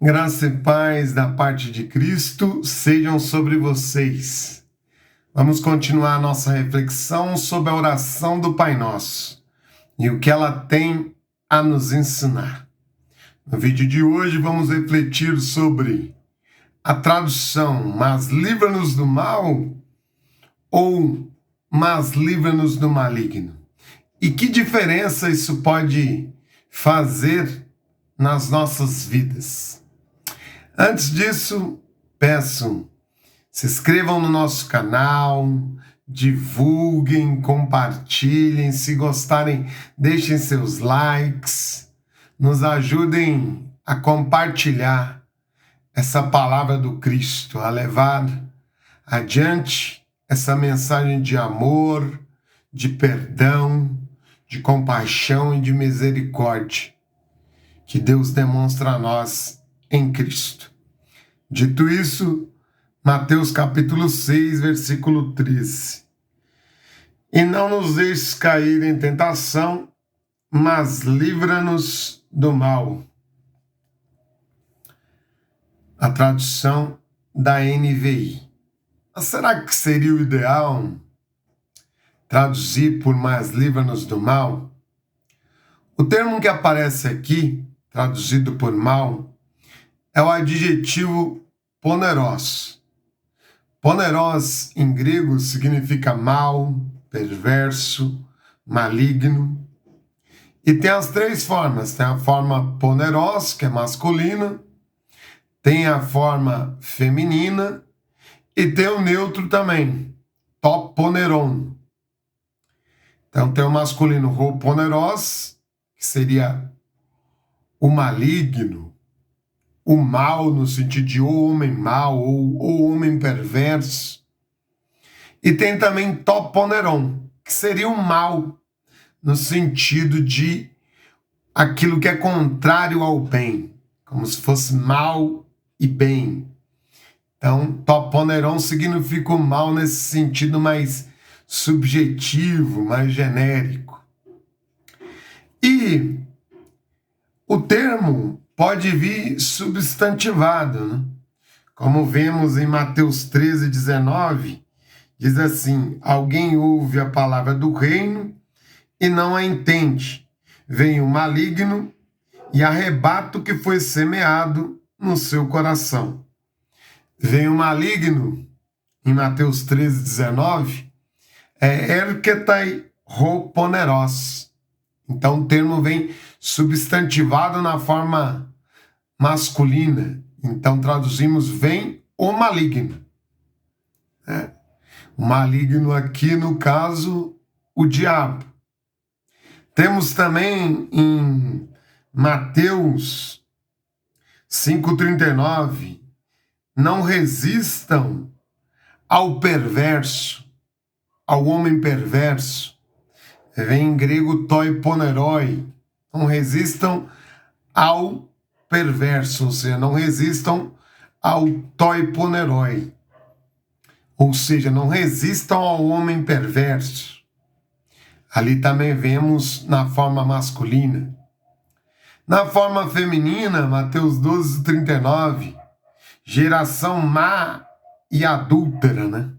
Graça e paz da parte de Cristo sejam sobre vocês. Vamos continuar a nossa reflexão sobre a oração do Pai Nosso e o que ela tem a nos ensinar. No vídeo de hoje vamos refletir sobre a tradução "Mas livra-nos do mal" ou "Mas livra-nos do maligno". E que diferença isso pode fazer nas nossas vidas? Antes disso, peço, se inscrevam no nosso canal, divulguem, compartilhem, se gostarem, deixem seus likes, nos ajudem a compartilhar essa palavra do Cristo, a levar adiante essa mensagem de amor, de perdão, de compaixão e de misericórdia que Deus demonstra a nós em Cristo. Dito isso, Mateus capítulo 6, versículo 13. E não nos deixes cair em tentação, mas livra-nos do mal. A tradução da NVI. Mas será que seria o ideal traduzir por "mas livra-nos do mal"? O termo que aparece aqui, traduzido por "mal", é o adjetivo poneros. Poneros em grego significa mal, perverso, maligno. E tem as três formas. Tem a forma poneros, que é masculina, tem a forma feminina e tem o neutro também, toponeron. Então tem o masculino poneros, que seria o maligno, o mal no sentido de o homem mau ou o homem perverso. E tem também toponeron, que seria o mal no sentido de aquilo que é contrário ao bem, como se fosse mal e bem. Então, toponeron significa o mal nesse sentido mais subjetivo, mais genérico. E o termo pode vir substantivado, né? Como vemos em Mateus 13, 19, diz assim: alguém ouve a palavra do reino e não a entende. Vem o maligno e arrebata o que foi semeado no seu coração. Vem o maligno, em Mateus 13, 19, é erketai poneros. Então o termo vem substantivado na forma masculina. Então traduzimos "vem o maligno". O maligno aqui, no caso, o diabo. Temos também em Mateus 5,39, não resistam ao perverso, ao homem perverso. Vem em grego toiponeroi. Não resistam ao perverso, ou seja, não resistam ao toiponeroi. Ou seja, não resistam ao homem perverso. Ali também vemos na forma masculina. Na forma feminina, Mateus 12, 39, geração má e adúltera, né?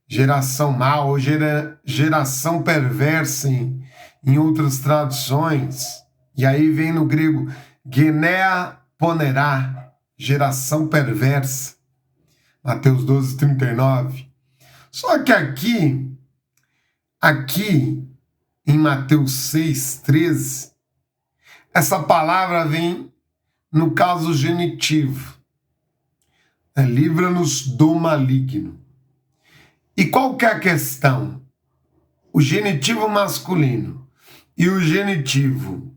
Geração má ou geração perversa em outras traduções. E aí vem no grego genea ponerá, geração perversa. Mateus 12, 39. Só que aqui em Mateus 6, 13, essa palavra vem no caso genitivo. Livra-nos do maligno. E qual que é a questão? O genitivo masculino e o genitivo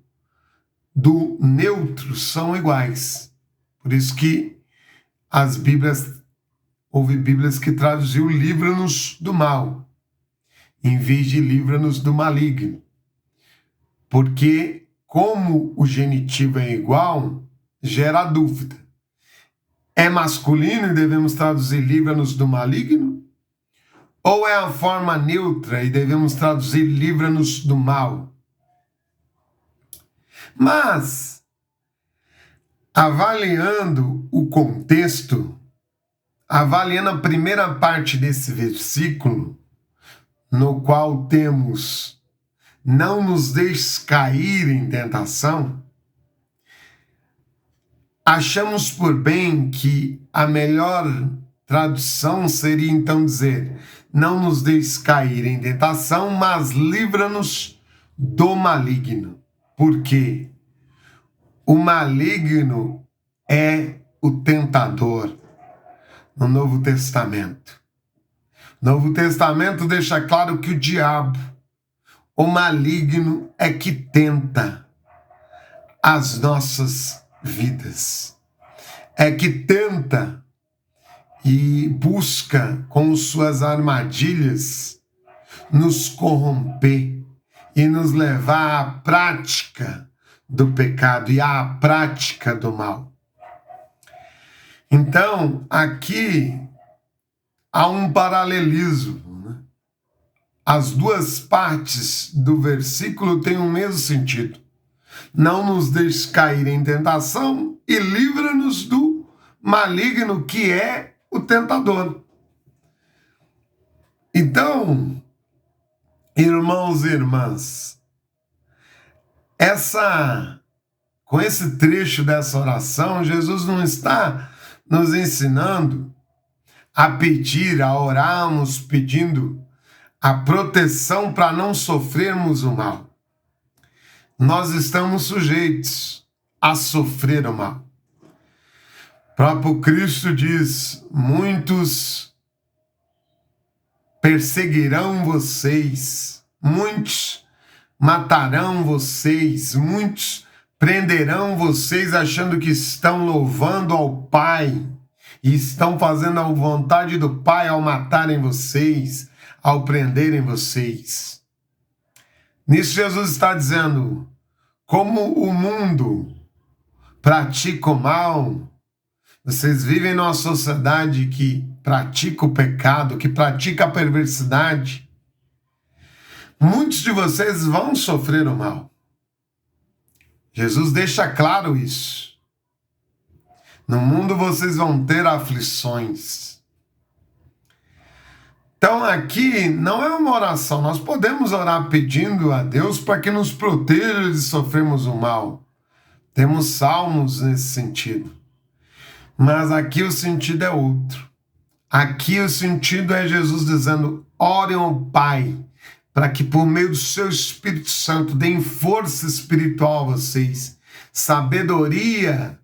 do neutro são iguais. Por isso que houve Bíblias que traduziu "livra-nos do mal", em vez de "livra-nos do maligno". Porque, como o genitivo é igual, gera dúvida. É masculino e devemos traduzir "livra-nos do maligno"? Ou é a forma neutra e devemos traduzir "livra-nos do mal"? Mas avaliando o contexto, avaliando a primeira parte desse versículo, no qual temos não nos deixes cair em tentação, achamos por bem que a melhor tradução seria então dizer: não nos deixes cair em tentação, mas livra-nos do maligno. Por quê? O maligno é o tentador no Novo Testamento. O Novo Testamento deixa claro que o diabo, o maligno, é que tenta as nossas vidas. É que tenta e busca com suas armadilhas nos corromper e nos levar à prática do pecado e à prática do mal. Então, aqui há um paralelismo, né? As duas partes do versículo têm o mesmo sentido. Não nos deixes cair em tentação e livra-nos do maligno, que é o tentador. Então, irmãos e irmãs, com esse trecho dessa oração, Jesus não está nos ensinando a pedir, a orarmos pedindo a proteção para não sofrermos o mal. Nós estamos sujeitos a sofrer o mal. O próprio Cristo diz: muitos perseguirão vocês, muitos matarão vocês, muitos prenderão vocês achando que estão louvando ao Pai e estão fazendo a vontade do Pai ao matarem vocês, ao prenderem vocês. Nisso Jesus está dizendo: como o mundo pratica o mal, vocês vivem numa sociedade que pratica o pecado, que pratica a perversidade, muitos de vocês vão sofrer o mal. Jesus deixa claro isso. No mundo vocês vão ter aflições. Então aqui não é uma oração. Nós podemos orar pedindo a Deus para que nos proteja de sofrermos o mal. Temos salmos nesse sentido. Mas aqui o sentido é outro. Aqui o sentido é Jesus dizendo: orem ao Pai, para que por meio do seu Espírito Santo deem força espiritual a vocês, sabedoria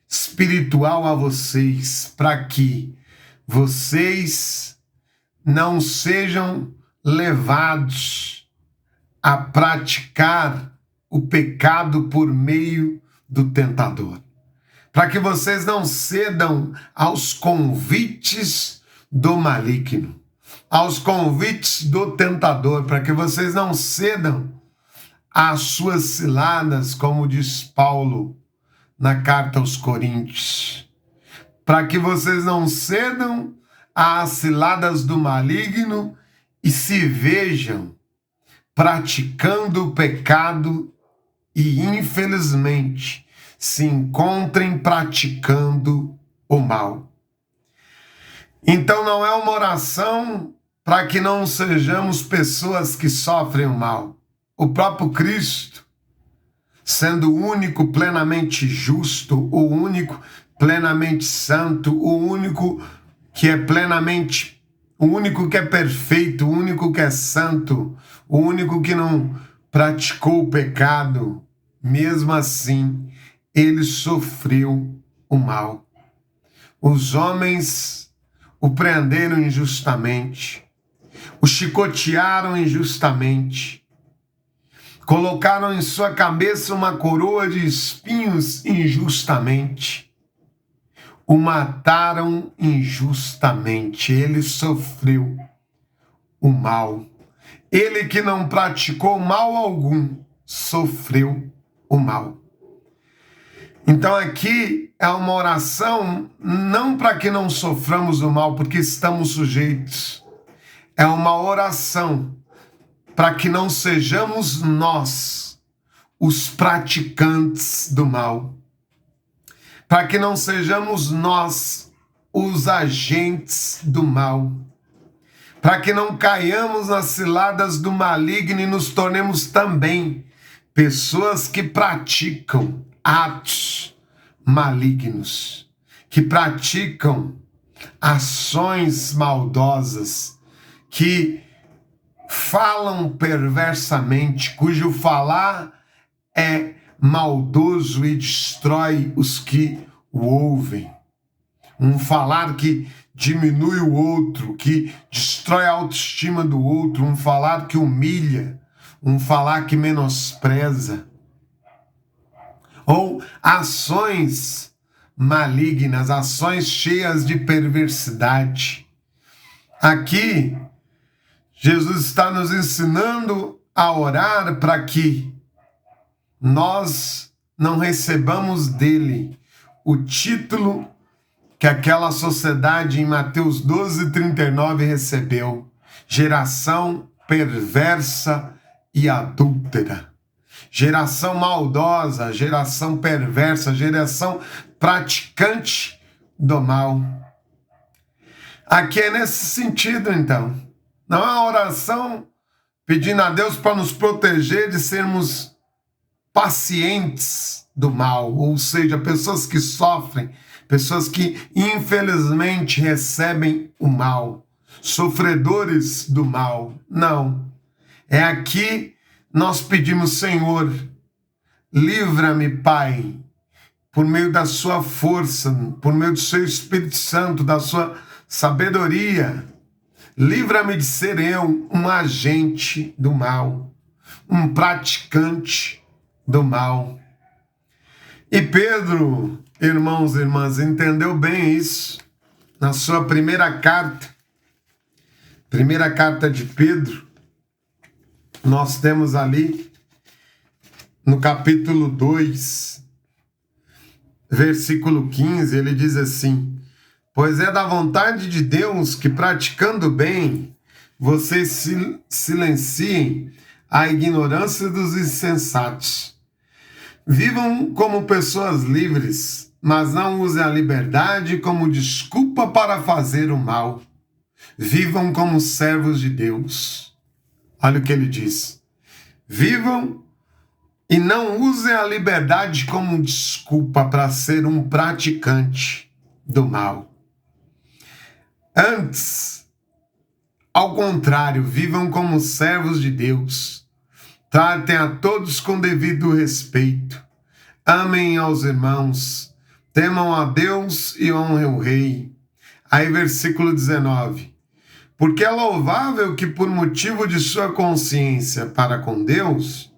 espiritual a vocês, para que vocês não sejam levados a praticar o pecado por meio do tentador. Para que vocês não cedam aos convites do maligno, aos convites do tentador, para que vocês não cedam às suas ciladas, como diz Paulo na carta aos Coríntios, para que vocês não cedam às ciladas do maligno e se vejam praticando o pecado e, infelizmente, se encontrem praticando o mal. Então não é uma oração para que não sejamos pessoas que sofrem o mal. O próprio Cristo, sendo o único plenamente justo, o único plenamente santo, o único que é plenamente, o único que é perfeito, o único que é santo, o único que não praticou o pecado, mesmo assim, ele sofreu o mal. Os homens o prenderam injustamente, o chicotearam injustamente, colocaram em sua cabeça uma coroa de espinhos injustamente, o mataram injustamente, ele sofreu o mal. Ele que não praticou mal algum, sofreu o mal. Então aqui é uma oração não para que não soframos o mal, porque estamos sujeitos. É uma oração para que não sejamos nós os praticantes do mal. para que não sejamos nós os agentes do mal, para que não caiamos nas ciladas do maligno e nos tornemos também pessoas que praticam atos malignos, que praticam ações maldosas, que falam perversamente, cujo falar é maldoso e destrói os que o ouvem. Um falar que diminui o outro, que destrói a autoestima do outro, um falar que humilha, um falar que menospreza. Ou ações malignas, ações cheias de perversidade. Aqui, Jesus está nos ensinando a orar para que nós não recebamos dele o título que aquela sociedade em Mateus 12:39 recebeu: geração perversa e adúltera. Geração maldosa, geração perversa, geração praticante do mal. Aqui é nesse sentido, então. Não é uma oração pedindo a Deus para nos proteger de sermos pacientes do mal, ou seja, pessoas que sofrem, pessoas que infelizmente recebem o mal, sofredores do mal. Não. É aqui nós pedimos: Senhor, livra-me, Pai, por meio da sua força, por meio do seu Espírito Santo, da sua sabedoria. Livra-me de ser eu um agente do mal, um praticante do mal. E Pedro, irmãos e irmãs, entendeu bem isso na sua primeira carta de Pedro. Nós temos ali no capítulo 2, versículo 15, ele diz assim: pois é da vontade de Deus que, praticando bem, vocês silenciem a ignorância dos insensatos. Vivam como pessoas livres, mas não usem a liberdade como desculpa para fazer o mal. Vivam como servos de Deus. Olha o que ele diz. Vivam e não usem a liberdade como desculpa para ser um praticante do mal. Antes, ao contrário, vivam como servos de Deus. Tratem a todos com devido respeito. Amem aos irmãos. Temam a Deus e honrem o Rei. Aí, versículo 19. Porque é louvável que, por motivo de sua consciência para com Deus,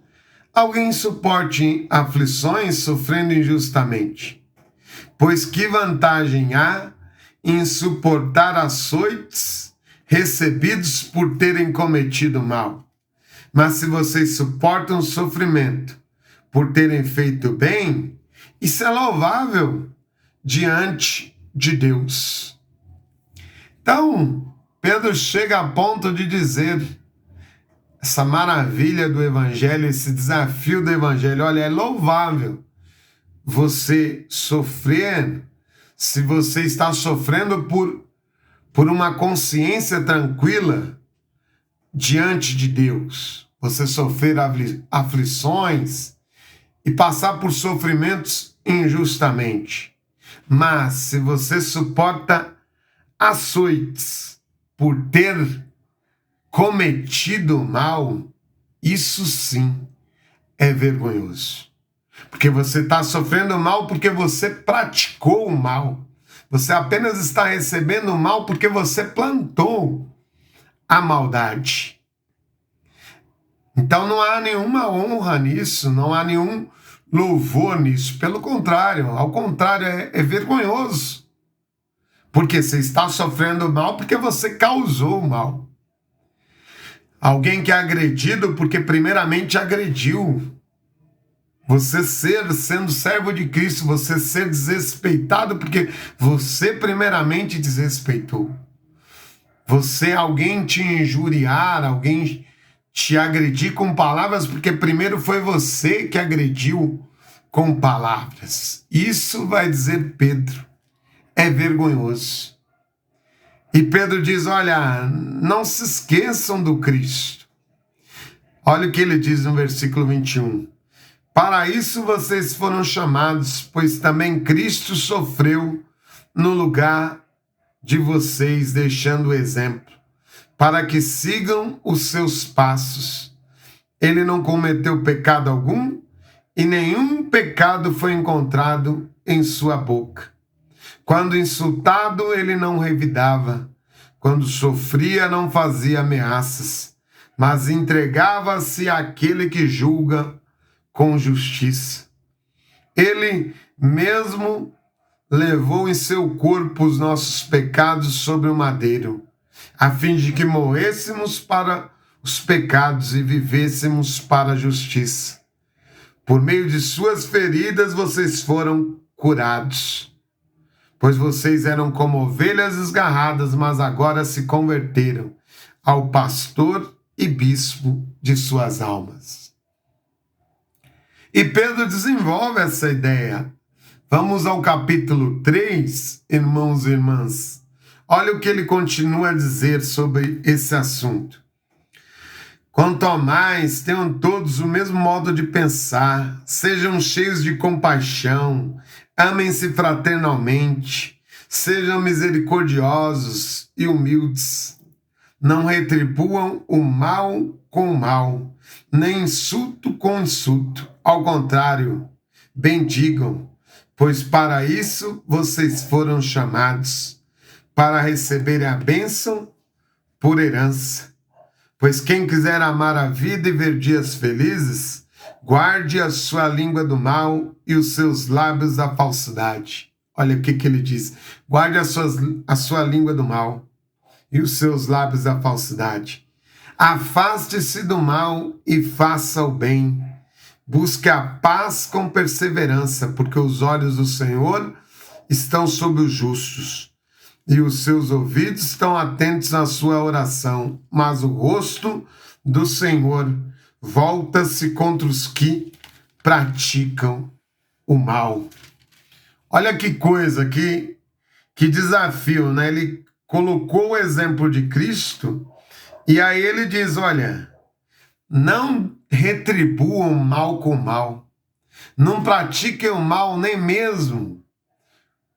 alguém suporte aflições sofrendo injustamente. Pois que vantagem há em suportar açoites recebidos por terem cometido mal? Mas se vocês suportam sofrimento por terem feito bem, isso é louvável diante de Deus. Então, Pedro chega a ponto de dizer essa maravilha do Evangelho, esse desafio do Evangelho. Olha, é louvável você sofrer, se você está sofrendo por uma consciência tranquila diante de Deus. Você sofrer aflições e passar por sofrimentos injustamente. Mas se você suporta açoites por ter cometido mal, isso sim é vergonhoso. Porque você está sofrendo mal porque você praticou o mal. Você apenas está recebendo o mal porque você plantou a maldade. Então não há nenhuma honra nisso, não há nenhum louvor nisso. Pelo contrário, ao contrário, é vergonhoso. Porque você está sofrendo mal porque você causou o mal. Alguém que é agredido porque primeiramente agrediu. Você sendo servo de Cristo, você ser desrespeitado porque você primeiramente desrespeitou. Alguém te injuriar, alguém te agredir com palavras porque primeiro foi você que agrediu com palavras. Isso vai dizer Pedro. É vergonhoso. E Pedro diz, olha, não se esqueçam do Cristo. Olha o que ele diz no versículo 21. Para isso vocês foram chamados, pois também Cristo sofreu no lugar de vocês, deixando o exemplo, para que sigam os seus passos. Ele não cometeu pecado algum, e nenhum pecado foi encontrado em sua boca. Quando insultado, ele não revidava. Quando sofria, não fazia ameaças, mas entregava-se àquele que julga com justiça. Ele mesmo levou em seu corpo os nossos pecados sobre o madeiro, a fim de que morrêssemos para os pecados e vivêssemos para a justiça. Por meio de suas feridas vocês foram curados, pois vocês eram como ovelhas esgarradas, mas agora se converteram ao pastor e bispo de suas almas. E Pedro desenvolve essa ideia. Vamos ao capítulo 3, irmãos e irmãs. Olha o que ele continua a dizer sobre esse assunto. Quanto ao mais, tenham todos o mesmo modo de pensar, sejam cheios de compaixão, amem-se fraternalmente, sejam misericordiosos e humildes. Não retribuam o mal com o mal, nem insulto com insulto. Ao contrário, bendigam, pois para isso vocês foram chamados, para receberem a bênção por herança. Pois quem quiser amar a vida e ver dias felizes, guarde a sua língua do mal e os seus lábios da falsidade. Olha o que ele diz. Guarde a sua língua do mal e os seus lábios da falsidade. Afaste-se do mal e faça o bem. Busque a paz com perseverança, porque os olhos do Senhor estão sobre os justos, e os seus ouvidos estão atentos à sua oração, mas o rosto do Senhor volta-se contra os que praticam o mal. Olha que coisa, que desafio, né? Ele colocou o exemplo de Cristo, e aí ele diz, olha, não retribuam mal com mal, não pratiquem o mal nem mesmo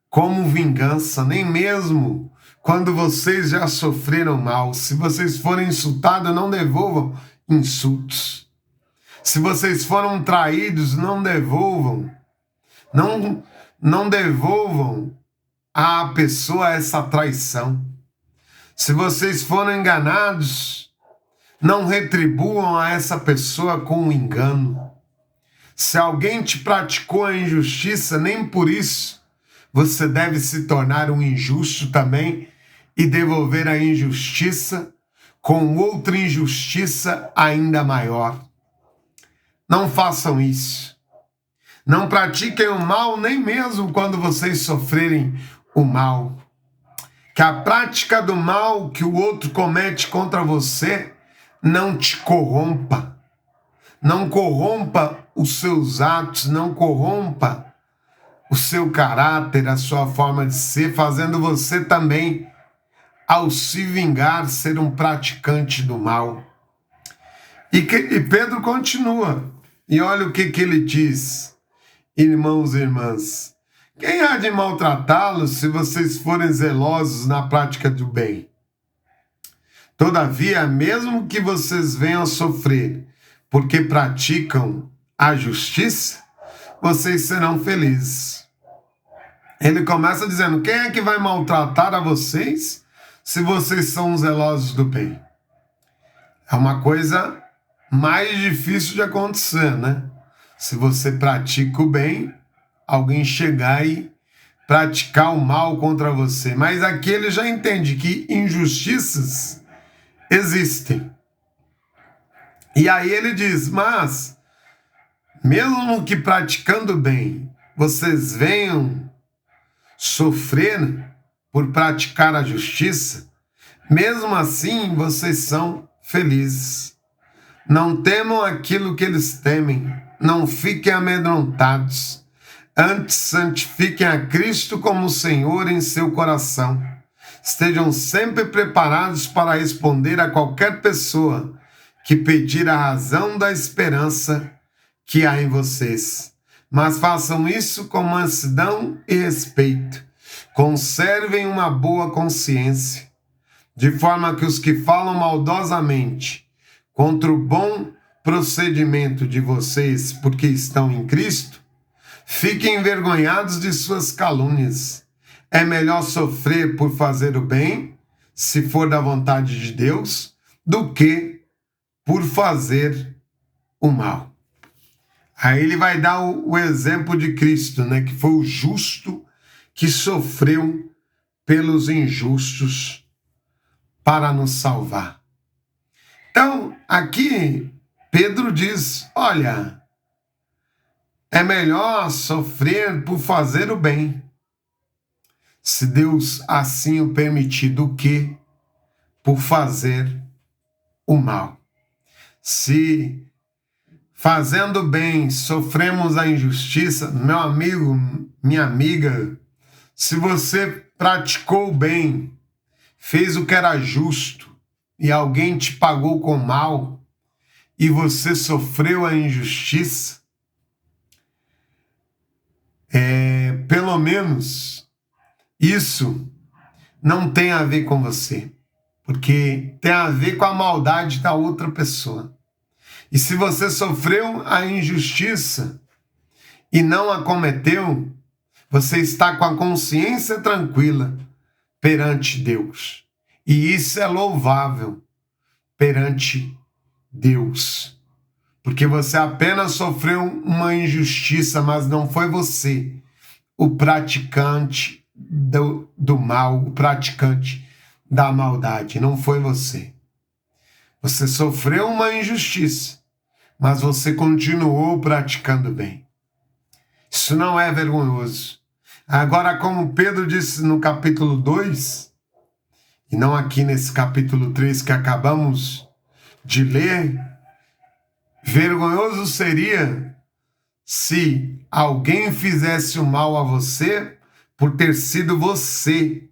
como vingança, nem mesmo quando vocês já sofreram mal. Se vocês forem insultados, não devolvam insultos. Se vocês foram traídos, não devolvam. Não devolvam à pessoa essa traição. Se vocês foram enganados, não retribuam a essa pessoa com um engano. Se alguém te praticou a injustiça, nem por isso você deve se tornar um injusto também e devolver a injustiça com outra injustiça ainda maior. Não façam isso. Não pratiquem o mal nem mesmo quando vocês sofrerem o mal. Que a prática do mal que o outro comete contra você não te corrompa. Não corrompa os seus atos, não corrompa o seu caráter, a sua forma de ser, fazendo você também, ao se vingar, ser um praticante do mal. E Pedro continua, e olha o que ele diz, irmãos e irmãs. Quem há de maltratá-los se vocês forem zelosos na prática do bem? Todavia, mesmo que vocês venham a sofrer porque praticam a justiça, vocês serão felizes. Ele começa dizendo, quem é que vai maltratar a vocês se vocês são zelosos do bem? É uma coisa mais difícil de acontecer, né? Se você pratica o bem, alguém chegar e praticar o mal contra você. Mas aqui ele já entende que injustiças existem. E aí ele diz, mas mesmo que praticando bem, vocês venham sofrer por praticar a justiça, mesmo assim vocês são felizes. Não temam aquilo que eles temem, não fiquem amedrontados. Antes, santifiquem a Cristo como Senhor em seu coração. Estejam sempre preparados para responder a qualquer pessoa que pedir a razão da esperança que há em vocês. Mas façam isso com mansidão e respeito. Conservem uma boa consciência, de forma que os que falam maldosamente contra o bom procedimento de vocês, porque estão em Cristo, fiquem envergonhados de suas calúnias. É melhor sofrer por fazer o bem, se for da vontade de Deus, do que por fazer o mal. Aí ele vai dar o exemplo de Cristo, né, que foi o justo que sofreu pelos injustos para nos salvar. Então, aqui Pedro diz, olha, é melhor sofrer por fazer o bem, se Deus assim o permitir, do que por fazer o mal. Se fazendo bem sofremos a injustiça, meu amigo, minha amiga, se você praticou o bem, fez o que era justo e alguém te pagou com mal e você sofreu a injustiça, pelo menos isso não tem a ver com você, porque tem a ver com a maldade da outra pessoa. E se você sofreu a injustiça e não a cometeu, você está com a consciência tranquila perante Deus. E isso é louvável perante Deus. Porque você apenas sofreu uma injustiça, mas não foi você o praticante do mal, o praticante da maldade. Não foi você. Você sofreu uma injustiça, mas você continuou praticando bem. Isso não é vergonhoso. Agora, como Pedro disse no capítulo 2, e não aqui nesse capítulo 3 que acabamos de ler, vergonhoso seria se alguém fizesse o mal a você por ter sido você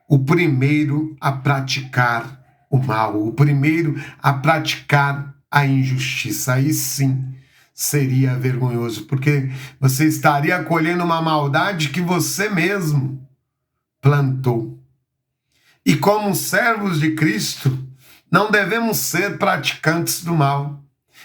o primeiro a praticar o mal, o primeiro a praticar a injustiça. Aí sim seria vergonhoso, porque você estaria colhendo uma maldade que você mesmo plantou. E como servos de Cristo, não devemos ser praticantes do mal.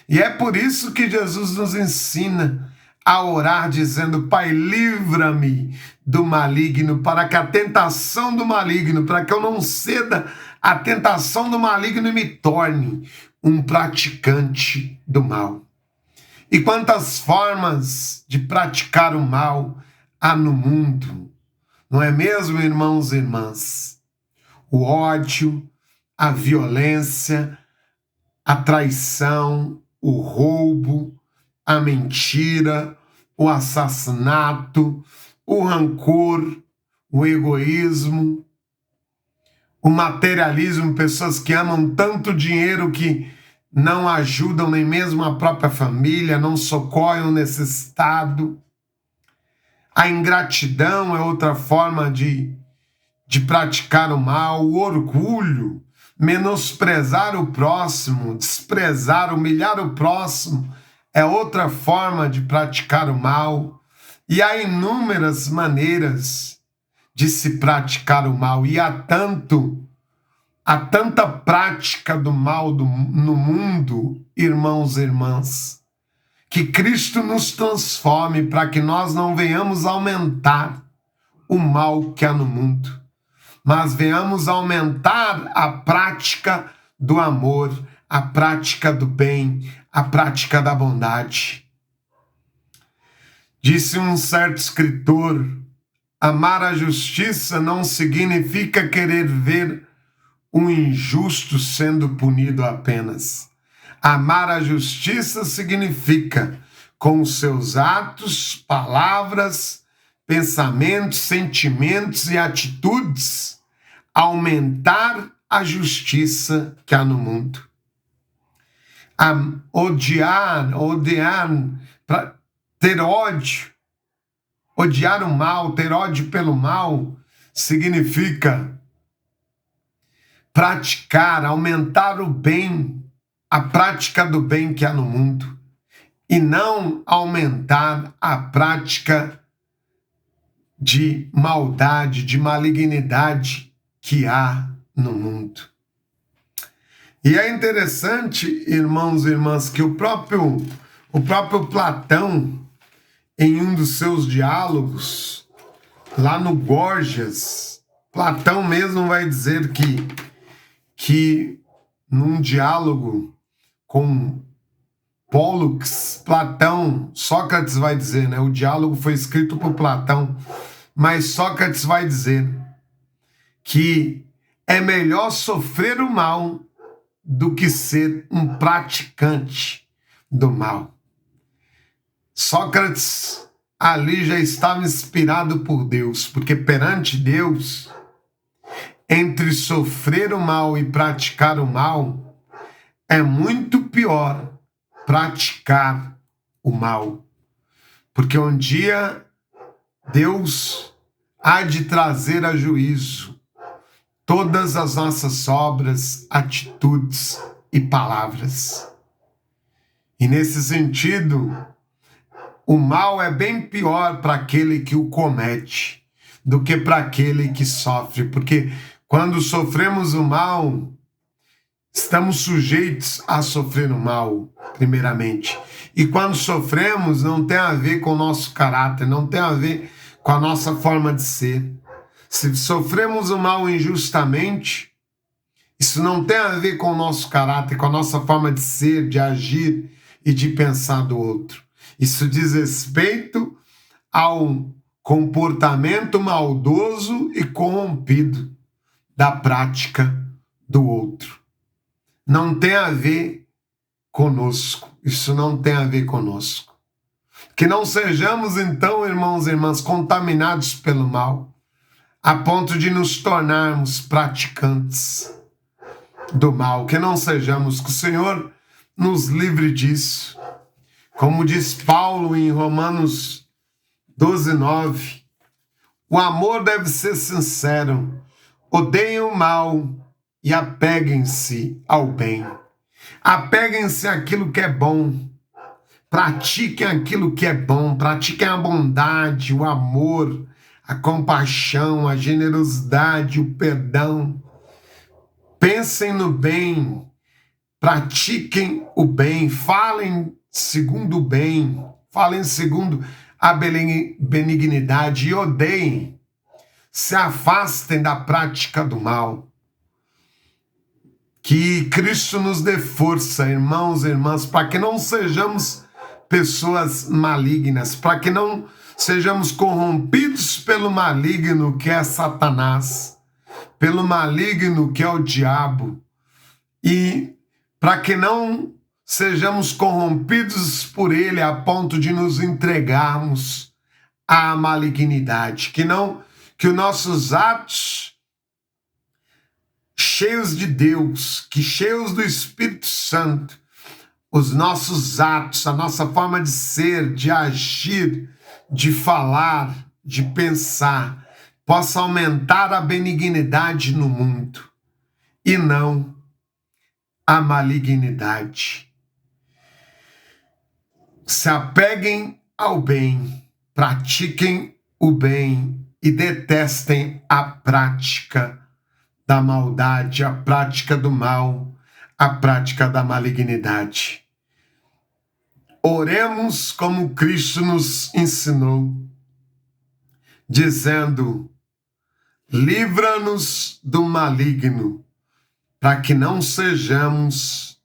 E é por isso que Jesus nos ensina a orar dizendo, Pai, livra-me do maligno, para que a tentação do maligno, para que eu não ceda à tentação do maligno e me torne um praticante do mal. E quantas formas de praticar o mal há no mundo, não é mesmo, irmãos e irmãs? O ódio, a violência, a traição, o roubo, a mentira, o assassinato, o rancor, o egoísmo, o materialismo, pessoas que amam tanto dinheiro que não ajudam nem mesmo a própria família, não socorrem o necessitado. A ingratidão é outra forma de praticar o mal, o orgulho, menosprezar o próximo, desprezar, humilhar o próximo, é outra forma de praticar o mal. E há inúmeras maneiras de se praticar o mal, e há tanta prática do mal no mundo, irmãos e irmãs, que Cristo nos transforme para que nós não venhamos aumentar o mal que há no mundo, mas venhamos aumentar a prática do amor, a prática do bem, a prática da bondade. Disse um certo escritor, amar a justiça não significa querer ver um injusto sendo punido apenas. Amar a justiça significa, com os seus atos, palavras, pensamentos, sentimentos e atitudes, aumentar a justiça que há no mundo. odiar, para ter ódio, odiar o mal, ter ódio pelo mal, significa praticar, aumentar o bem, a prática do bem que há no mundo, e não aumentar a prática de maldade, de malignidade que há no mundo. E é interessante, irmãos e irmãs, que o próprio Platão, em um dos seus diálogos, lá no Gorgias, Platão mesmo vai dizer que num diálogo com Pólux, Sócrates vai dizer, né? O diálogo foi escrito por Platão, mas Sócrates vai dizer que é melhor sofrer o mal do que ser um praticante do mal. Sócrates ali já estava inspirado por Deus, porque perante Deus, entre sofrer o mal e praticar o mal, é muito pior praticar o mal. Porque um dia Deus há de trazer a juízo todas as nossas obras, atitudes e palavras. E nesse sentido, o mal é bem pior para aquele que o comete do que para aquele que sofre, porque quando sofremos o mal, estamos sujeitos a sofrer o mal, primeiramente. E quando sofremos, não tem a ver com o nosso caráter, não tem a ver com a nossa forma de ser. Se sofremos o mal injustamente, isso não tem a ver com o nosso caráter, com a nossa forma de ser, de agir e de pensar do outro. Isso diz respeito ao comportamento maldoso e corrompido da prática do outro. Não tem a ver conosco. Isso não tem a ver conosco. Que não sejamos, então, irmãos e irmãs, contaminados pelo mal, a ponto de nos tornarmos praticantes do mal. Que não sejamos, que o Senhor nos livre disso. Como diz Paulo em Romanos 12:9, o amor deve ser sincero, odeiem o mal e apeguem-se ao bem. Apeguem-se àquilo que é bom, pratiquem aquilo que é bom, pratiquem a bondade, o amor, a compaixão, a generosidade, o perdão. Pensem no bem, pratiquem o bem, falem segundo o bem, falem segundo a benignidade e odeiem, se afastem da prática do mal. Que Cristo nos dê força, irmãos e irmãs, para que não sejamos pessoas malignas, para que não sejamos corrompidos pelo maligno que é Satanás, pelo maligno que é o diabo, e para que não sejamos corrompidos por ele a ponto de nos entregarmos à malignidade, que os nossos atos cheios de Deus, que cheios do Espírito Santo, os nossos atos, a nossa forma de ser, de agir, de falar, de pensar, possa aumentar a benignidade no mundo e não a malignidade. Se apeguem ao bem, pratiquem o bem e detestem a prática da maldade, a prática do mal, a prática da malignidade. Oremos como Cristo nos ensinou, dizendo: livra-nos do maligno, para que não sejamos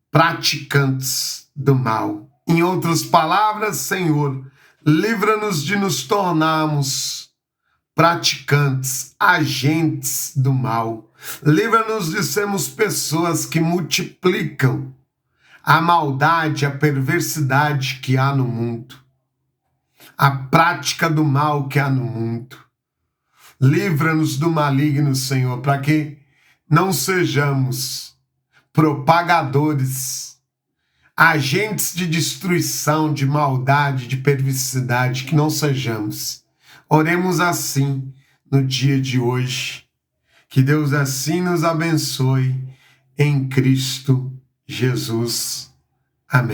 praticantes do mal. Em outras palavras, Senhor, livra-nos de nos tornarmos praticantes, agentes do mal. Livra-nos de sermos pessoas que multiplicam a maldade, a perversidade que há no mundo, a prática do mal que há no mundo. Livra-nos do maligno, Senhor, para que não sejamos propagadores agentes de destruição, de maldade, de perversidade, que não sejamos. Oremos assim no dia de hoje. Que Deus assim nos abençoe em Cristo Jesus. Amém.